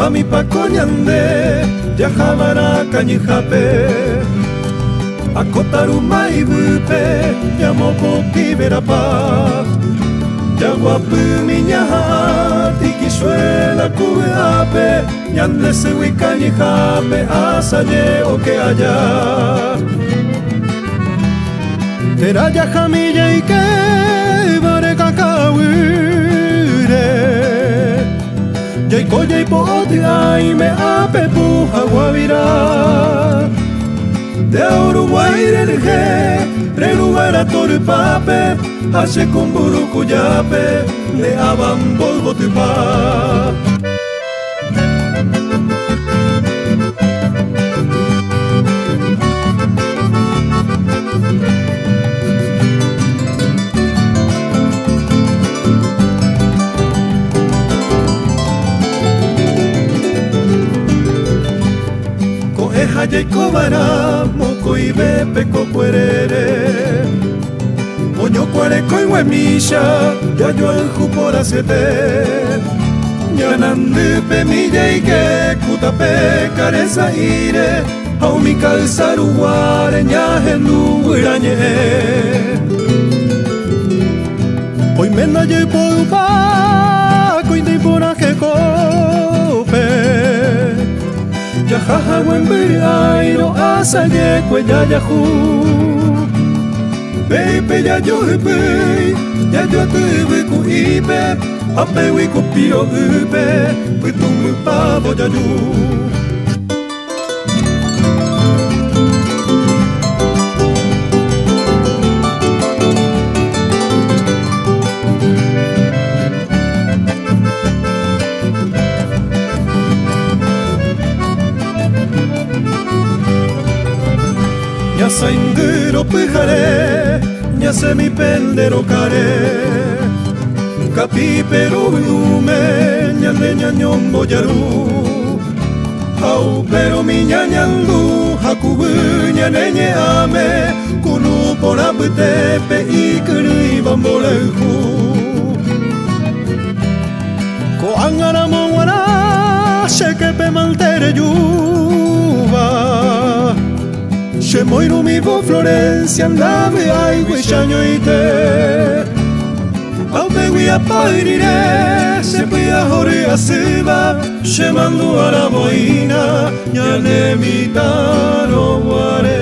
Mami pakoñande yajamara kañijape Akotaru maibupe Yamoko tiberapa Yaguapu miñaja Tikisuela kueape Ñandesewi kañijape Asaye oke allá Tera yajamilla ike Bare kakawire Yaiko yaipo oti aime ape puja guavira De Uruguay relje Renubara torupape Hace kumburu kuyape Le abambol botupa Yaiko bara moko ibe peko puerere Oño cuareco y huemisha Ya yo el jupora siete Ñanande pemilla y que Kutape careza ire Aumi calzaru guare Ñajendu irañe Hoy mena yo por paco Y de por ajecope Yajaja wembiri airo asaye kweya yahu Pepe ya yo hepei Ya yo atebe ku ibe Apewi ku pio ube Putumu pavo ya yu Ñasa indiro pijare, ñase mi pendero care Capi pero lume, ñande ñañombo yaru Hau pero mi ñañandu, hakubu ñaneñe ame Kunu por abutepe ikuru ibamboleju Ko angara mongwana, shekepe maltere yuba Shemoiru mi vo Florencia andave ai guishaño ite Aupe guia pairire Se pia hori asiva Shemandu a la boina Ñane mitaro guare